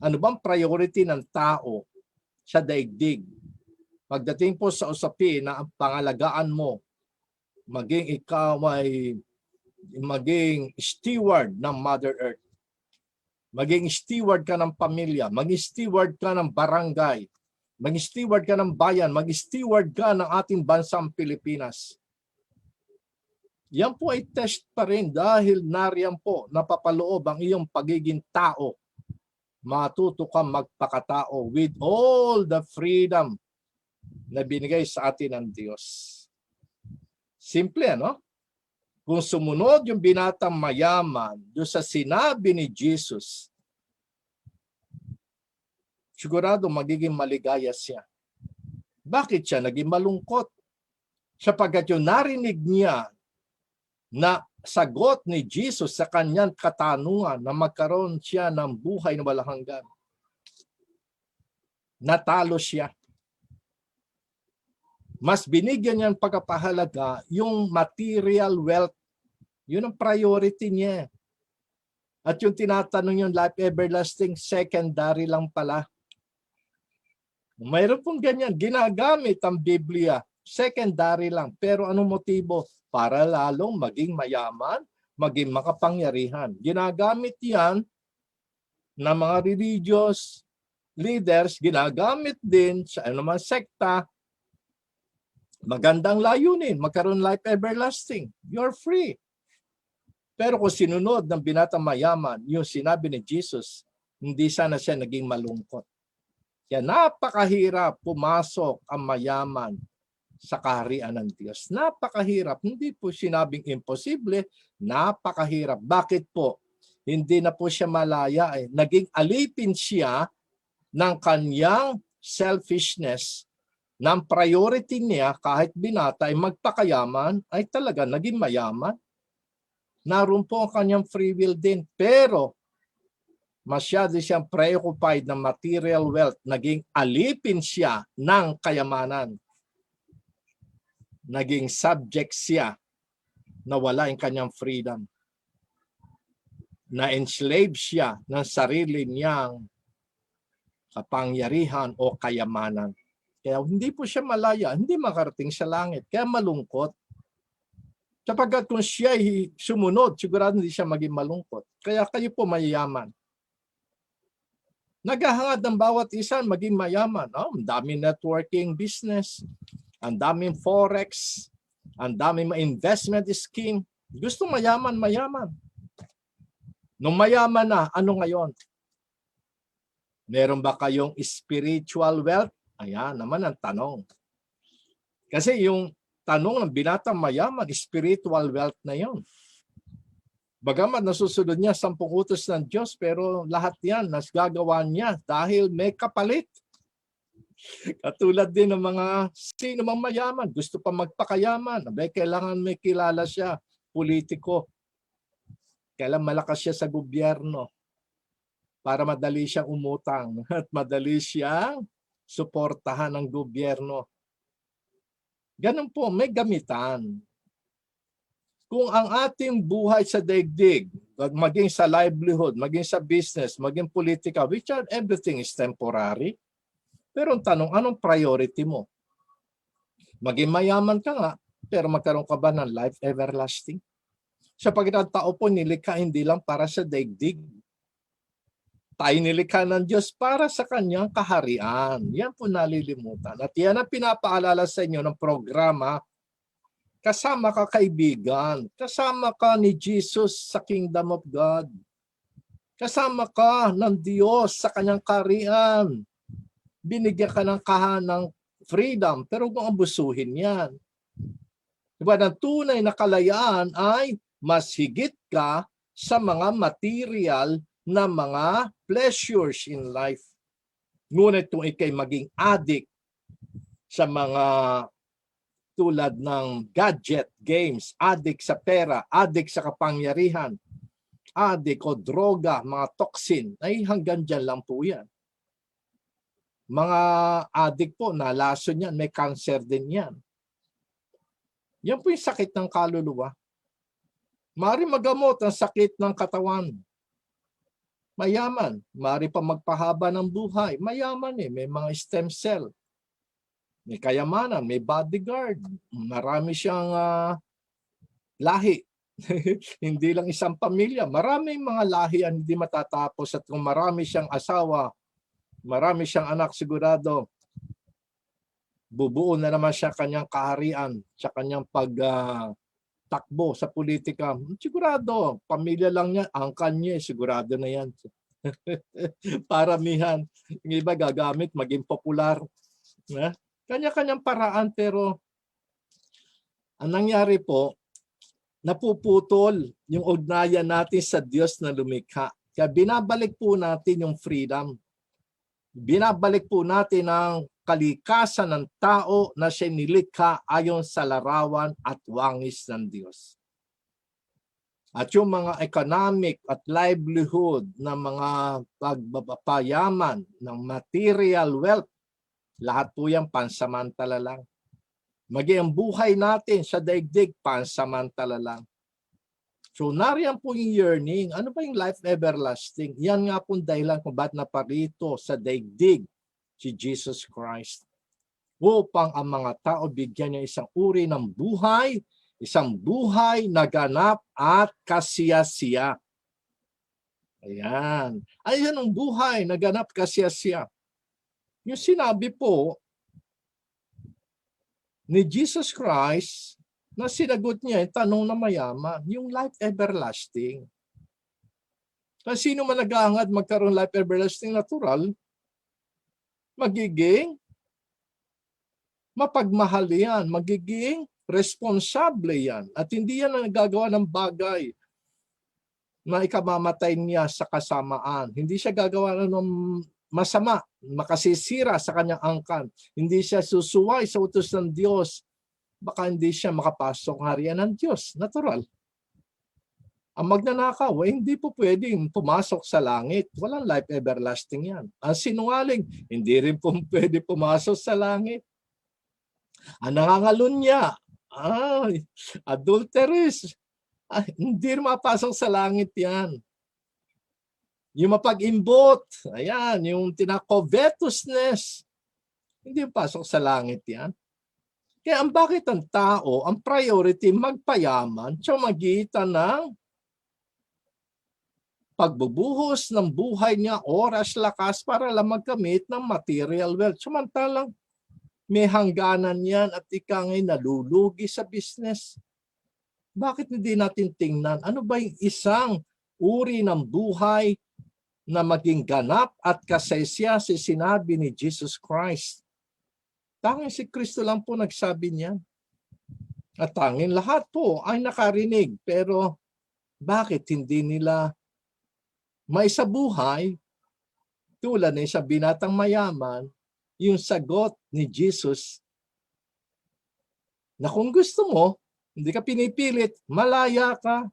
ano bang priority ng tao sa daigdig? Pagdating po sa usapin na ang pangalagaan mo, maging ikaw ay maging steward ng Mother Earth, maging steward ka ng pamilya, maging steward ka ng barangay, maging steward ka ng bayan, maging steward ka ng ating bansang Pilipinas. Yan po ay test pa rin dahil nariyan po napapaloob ang iyong pagiging tao. Matuto ka magpakatao with all the freedom na binigay sa atin ng Diyos. Simple, ano? Kung sumunod yung binatang mayaman doon sa sinabi ni Jesus, sigurado magiging maligaya siya. Bakit siya naging malungkot? Sapagkat yung narinig niya na sagot ni Jesus sa kanyang katanungan na magkaroon siya ng buhay na walang hanggan. Natalo siya. Mas binigyan niya ng pagpapahalaga yung material wealth. Yun ang priority niya. At yung tinatanong yung life everlasting, secondary lang pala. Mayroon pong ganyan. Ginagamit ang Biblia. Secondary lang. Pero anong motibo? Para lalong maging mayaman, maging makapangyarihan. Ginagamit yan ng mga religious leaders, ginagamit din sa anumang sekta. Magandang layunin, magkaroon life everlasting. You're free. Pero kung sinunod ng binatang mayaman, yung sinabi ni Jesus, hindi sana siya naging malungkot. Kaya napakahirap pumasok ang mayaman sa kaharian ng Diyos. Napakahirap. Hindi po sinabing imposible, napakahirap. Bakit po? Hindi na po siya malaya. Naging alipin siya ng kanyang selfishness, ng priority niya kahit binata ay magpakayaman, ay talaga naging mayaman. Naroon po ang kanyang free will din. Pero masyado siyang preoccupied ng material wealth. Naging alipin siya ng kayamanan. Naging subject siya na wala yung kanyang freedom. Na-enslave siya ng sarili niyang kapangyarihan o kayamanan. Kaya hindi po siya malaya, hindi makarating sa langit. Kaya malungkot. Sapagkat kung siya sumunod, sigurado hindi siya maging malungkot. Kaya kayo po mayayaman. Naghahangad ng bawat isa maging mayaman. Ang daming networking business, ang daming forex, ang daming investment scheme. Gusto mayaman. Nung mayaman na, ano ngayon? Meron ba kayong spiritual wealth? Ayan naman ang tanong. Kasi yung tanong ng binatang mayaman, spiritual wealth na yon. Bagamat nasusunod niya 10 utos ng Diyos, pero lahat yan nasgagawa niya dahil may kapalit. Katulad din ng mga sino mang mayaman, gusto pa magpakayaman. Abay, kailangan may kilala siya, politiko. Kailangan malakas siya sa gobyerno para madali siyang umutang at madali siyang suportahan ng gobyerno. Ganun po, may gamitan. Kung ang ating buhay sa daigdig, maging sa livelihood, maging sa business, maging politika, which are everything is temporary. Pero ang tanong, anong priority mo? Maging mayaman ka nga, pero magkaroon ka ba ng life everlasting? Sapagkat ang tao po nilikha hindi lang para sa daigdig. Tayo nilikha ng Diyos para sa kanyang kaharian. Yan po nalilimutan. At yan ang pinapaalala sa inyo ng programa. Kasama ka kaibigan. Kasama ka ni Jesus sa Kingdom of God. Kasama ka ng Diyos sa kanyang kaharian. Binigyan ka ng kahanang freedom, pero kung abusuhin yan. Diba, ang tunay na kalayaan ay mas higit ka sa mga material na mga pleasures in life. Ngunit kung ikay maging addict sa mga tulad ng gadget, games, addict sa pera, addict sa kapangyarihan, addict o droga, mga toxin, ay hanggang dyan lang po yan. Mga addict po, nalason yan, may cancer din yan. Yan po yung sakit ng kaluluwa. Maaari magamot ang sakit ng katawan. Mayaman. Maaari pa magpahaba ng buhay. Mayaman may mga stem cell. May kayamanan, may bodyguard. Marami siyang lahi. Hindi lang isang pamilya. Maraming mga lahi ang hindi matatapos at kung marami siyang asawa, marami siyang anak, sigurado bubuo na naman siya kanyang kaharian sa kanyang pagtakbo sa politika. Sigurado, pamilya lang niya, angkan niya, sigurado na yan. Paramihan. Yung iba gagamit, maging popular. Kanya-kanyang paraan, pero ang nangyari po, napuputol yung ugnayan natin sa Diyos na lumikha. Kaya binabalik po natin yung freedom. Binabalik po natin ang kalikasan ng tao na siya nilikha ayon sa larawan at wangis ng Diyos. At yung mga economic at livelihood na mga pagpapayaman ng material wealth, lahat po yan pansamantala lang. Maging ang buhay natin sa daigdig, pansamantala lang. So nariyan po yung yearning. Ano ba yung life everlasting? Yan nga po dahilan kung ba't naparito sa daigdig si Jesus Christ. Upang ang mga tao bigyan niya isang uri ng buhay, isang buhay na ganap at kasiyasiya. Ayan. Ayan ang buhay na ganap kasiyasiya. Yung sinabi po ni Jesus Christ na sinagot niya yung tanong na mayaman, yung life everlasting. Kasi sino man nag-aangad magkaroon life everlasting natural, magiging mapagmahal yan, magiging responsable yan. At hindi yan ang nagagawa ng bagay na ikamamatay niya sa kasamaan. Hindi siya gagawa ng masama, makasisira sa kanyang angkan. Hindi siya susuway sa utos ng Diyos. Baka hindi siya makapasok ng harian ng Diyos. Natural. Ang magnanakaw, hindi po pwedeng pumasok sa langit. Walang life everlasting yan. Ang sinungaling, hindi rin po pwede pumasok sa langit. Ang nangangalunya, adulterous, hindi rin mapasok sa langit yan. Yung mapag-imbot, ayan, yung covetousness, hindi pasok sa langit yan. Kaya bakit ang tao, ang priority magpayaman sa magitan ng pagbubuhos ng buhay niya, oras, lakas para lang magkamit ng material wealth. Samantalang may hangganan yan at ikangay nalulugi sa business. Bakit hindi natin tingnan? Ano ba yung isang uri ng buhay na maging ganap at kasaysiya si sinabi ni Jesus Christ? Tanging si Kristo lang po nagsabi niyan. At tanging lahat po ay nakarinig. Pero bakit hindi nila may sa buhay tulad ni sa binatang mayaman yung sagot ni Jesus na kung gusto mo, hindi ka pinipilit, malaya ka.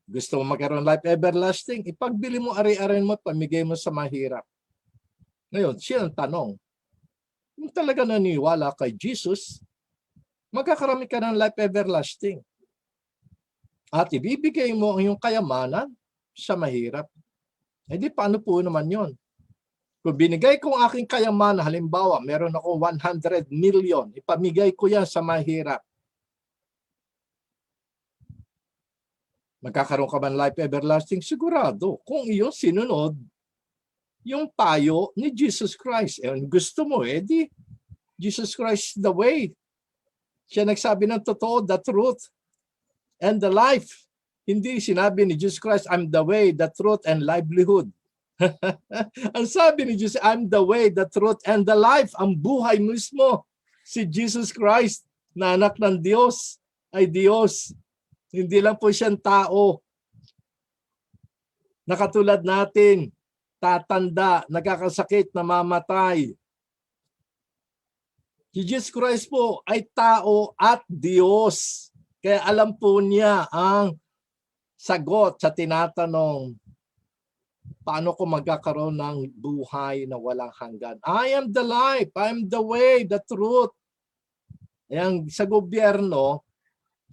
Gusto mo magkaroon life everlasting, ipagbili mo ari-arin mo, pamigay mo sa mahirap. Ngayon, siya ang tanong. Kung talaga naniwala kay Jesus, magkakarami ka ng life everlasting. At ibibigay mo ang iyong kayamanan sa mahirap. Eh di paano po naman yon? Kung binigay ko ang aking kayamanan, halimbawa, meron ako 100 million, ipamigay ko yan sa mahirap. Magkakaroon ka man life everlasting? Sigurado. Kung iyon sinunod, yung payo ni Jesus Christ. Eh, gusto mo, di Jesus Christ the way. Siya nagsabi ng totoo, the truth, and the life. Hindi sinabi ni Jesus Christ, I'm the way, the truth, and livelihood. Ang sabi ni Jesus, I'm the way, the truth, and the life. Ang buhay mismo. Si Jesus Christ, na anak ng Diyos, ay Diyos. Hindi lang po siyang tao. Nakatulad natin, tatanda, nagkakasakit, namamatay. Si Jesus Christ po ay tao at Diyos. Kaya alam po niya ang sagot sa tinatanong, paano ko magkakaroon ng buhay na walang hanggan? I am the life, I am the way, the truth. Ayan, sa gobyerno,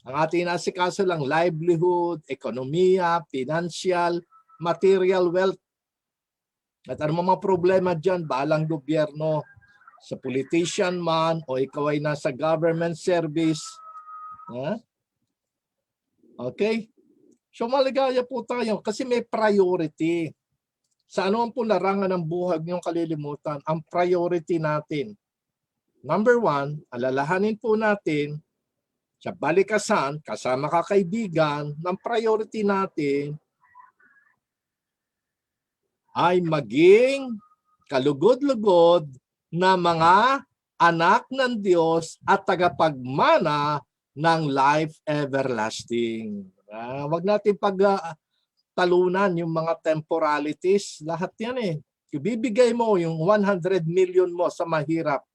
ang ating nasikaso lang livelihood, ekonomiya, financial, material wealth. At ano mga problema dyan, balang gobyerno, sa politician man, o ikaw ay nasa government service. Okay? So maligaya po tayo kasi may priority. Sa anuman po larangan ng buhay niyong kalilimutan, ang priority natin. Number 1, alalahanin po natin sa balikasan, kasama kakaibigan, ng priority natin ay maging kalugod-lugod na mga anak ng Diyos at tagapagmana ng life everlasting. Wag natin pagtalunan yung mga temporalities. Lahat yan eh. Ibibigay mo yung 100 million mo sa mahirap.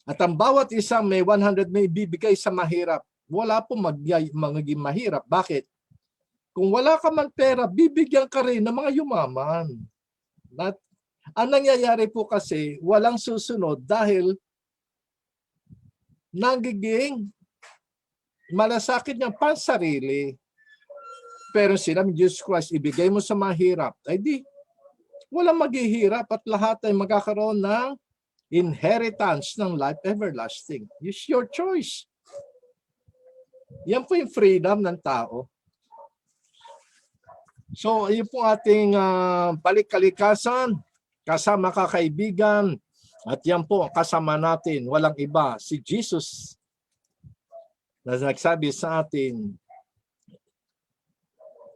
At ang bawat isang may 100 may ibibigay sa mahirap. Wala po magiging mahirap. Bakit? Kung wala ka man pera, bibigyan ka rin ng mga yumaman. At ang nangyayari po kasi, walang susunod dahil nagiging malasakit niya pansarili. Pero sinabi Jesus Christ, ibigay mo sa mahirap. Ay di, walang maghihirap at lahat ay magkakaroon ng inheritance ng life everlasting. It's your choice. Yan po yung freedom ng tao. So, yun po ating balik-kalikasan, kasama kakaibigan, at yan po kasama natin, walang iba, si Jesus. na nagsabi sa atin,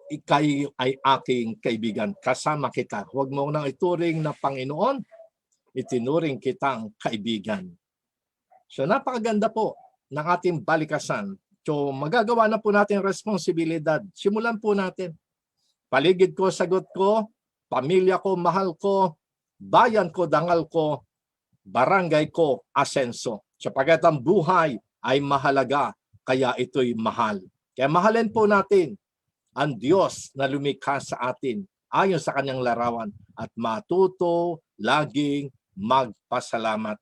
ikay ay aking kaibigan, kasama kita. Huwag mo nang ituring na Panginoon, itinuring kitang kaibigan. So napakaganda po ng ating balikasan. So magagawa na po natin responsibilidad. Simulan po natin. Paligid ko, sagot ko, pamilya ko, mahal ko, bayan ko, dangal ko, barangay ko, asenso. Sapagat ang buhay ay mahalaga, kaya ito'y mahal. Kaya mahalin po natin ang Diyos na lumikha sa atin ayon sa kanyang larawan at matuto laging magpasalamat.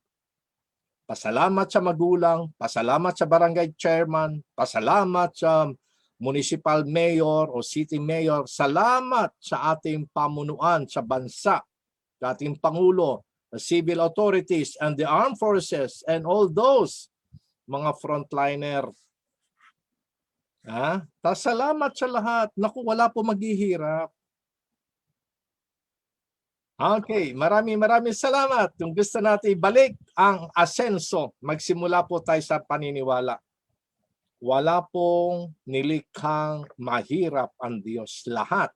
Pasalamat sa magulang, pasalamat sa barangay chairman, pasalamat sa municipal mayor o city mayor, salamat sa ating pamunuan sa bansa, sa ating Pangulo, the civil authorities and the armed forces and all those mga frontliner. Salamat sa lahat. Naku, wala po maghihirap. Okay, maraming salamat. Kung gusto natin ibalik ang asenso, magsimula po tayo sa paniniwala. Wala pong nilikhang mahirap ang Diyos. Lahat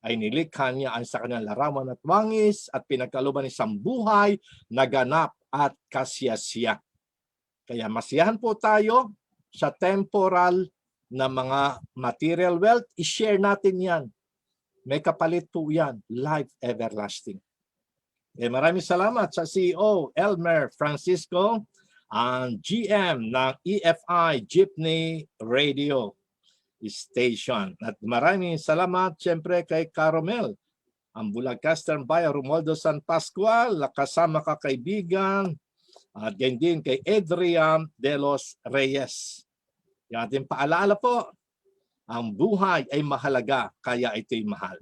ay nilikha niya ang sa kanyang larawan at wangis at pinagkalooban isang buhay na ganap at kasiyasiya. Kaya masiyahan po tayo sa temporal na mga material wealth, i-share natin yan. May kapalit po yan, life everlasting. Maraming salamat sa CEO Elmer Francisco, ang GM ng EFI Jeepney Radio Station. At maraming salamat siyempre kay Caromel, ang Bulagcaster Bayan Romualdo San Pascual, kasama ka kaibigan, at ganyan din kay Adrian de los Reyes. Yung ating paalaala po, ang buhay ay mahalaga, kaya ito'y mahal.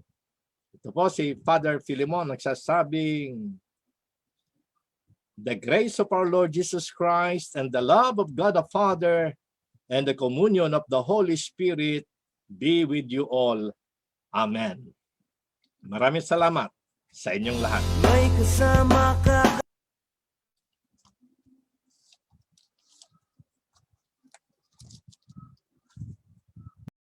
Ito po si Father Philemon nagsasabing, the grace of our Lord Jesus Christ and the love of God the Father and the communion of the Holy Spirit be with you all. Amen. Maraming salamat sa inyong lahat. May kasama ka.